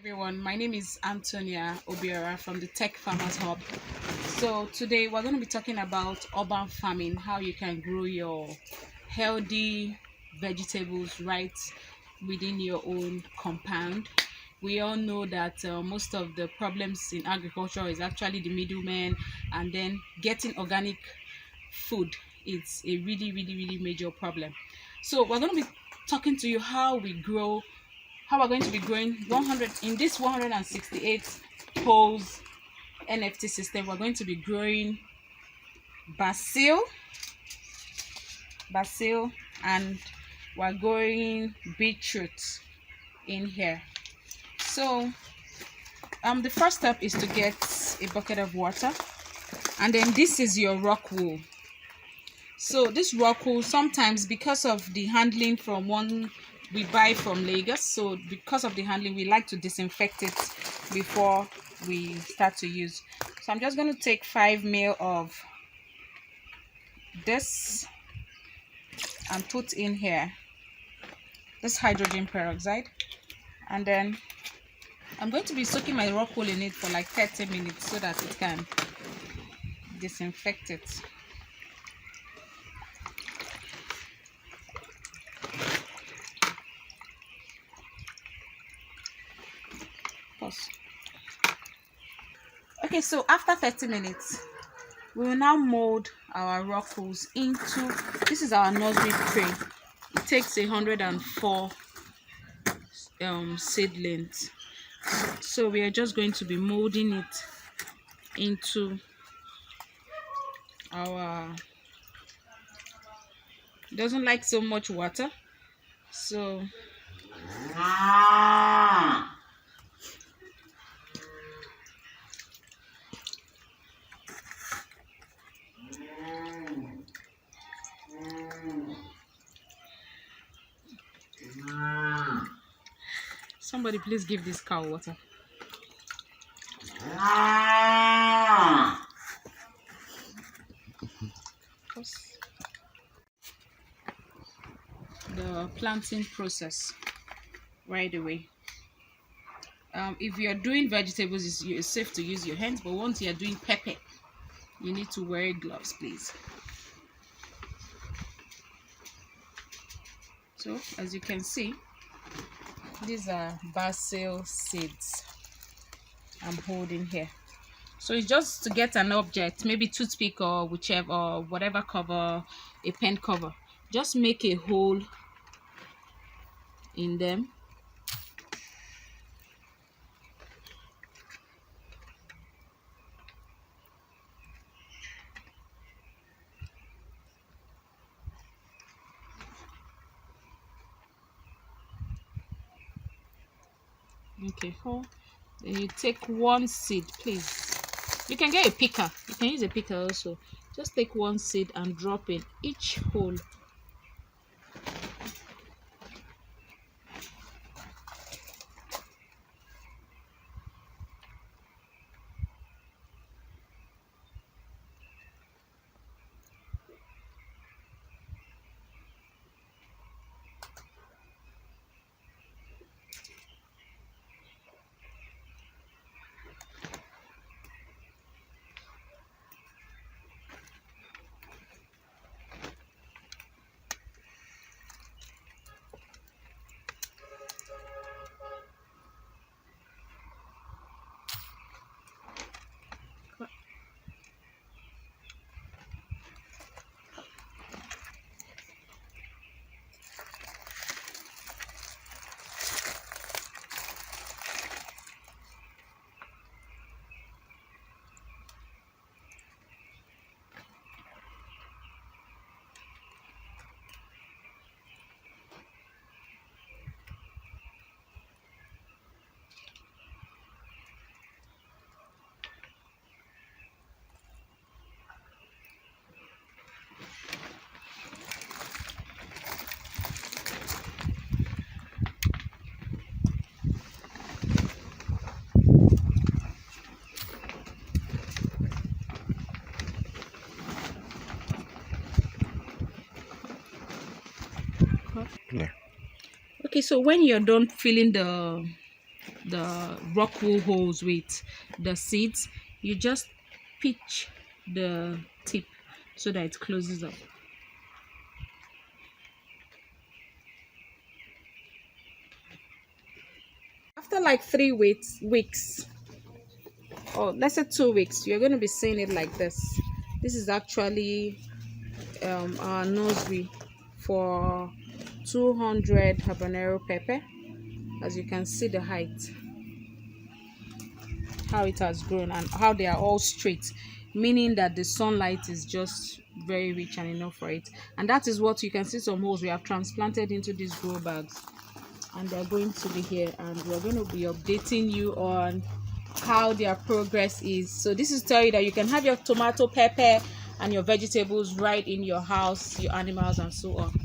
Everyone, my name is Antonia Obiora from the Tech Farmers Hub. So today we're going to be talking about urban farming, how you can grow your healthy vegetables right within your own compound. We all know that most of the problems in agriculture is actually the middlemen, and then getting organic food is a really major problem. So we're going to be talking to you how we're going to be growing 100 in this 168 holes NFT system. We're going to be growing basil, basil, and we're growing beetroot in here. So the first step is to get a bucket of water, and then this is your rock wool. So this rock wool, sometimes because of the handling from one we buy from Lagos, so because of the handling we like to disinfect it before we start to use. So I'm just going to take 5 ml of this and put in here this hydrogen peroxide, and then I'm going to be soaking my rock wool in it for like 30 minutes so that it can disinfect it. Pause. Okay, so after 30 minutes we will now mold our rock wools into, this is our nursery tray. It takes 104 seedlings. So we are just going to be molding it into our, it doesn't like so much water, so somebody please give this cow water. The planting process right away. If you are doing vegetables, it's safe to use your hands, but once you are doing pepper, you need to wear gloves, please. So as you can see, these are basil seeds I'm holding here. So it's just to get an object, maybe toothpick or whichever, or whatever cover, a pen cover, just make a hole in them. Okay, hole. Then you take one seed, please. You can get a picker, you can use a picker also. Just take one seed and drop in each hole. Yeah. Okay, so when you're done filling the the rock wool holes with the seeds, you just pinch the tip so that it closes up. After like 3 weeks, or let's say 2 weeks, you're going to be seeing it like this. This is actually our nursery for 200 habanero pepper. As you can see the height, how it has grown, and how they are all straight, meaning that the sunlight is just very rich and enough for it. And that is what you can see. Some holes we have transplanted into these grow bags, and they're going to be here, and we're going to be updating you on how their progress is. So this is tell you that you can have your tomato, pepper and your vegetables right in your house, your animals and so on.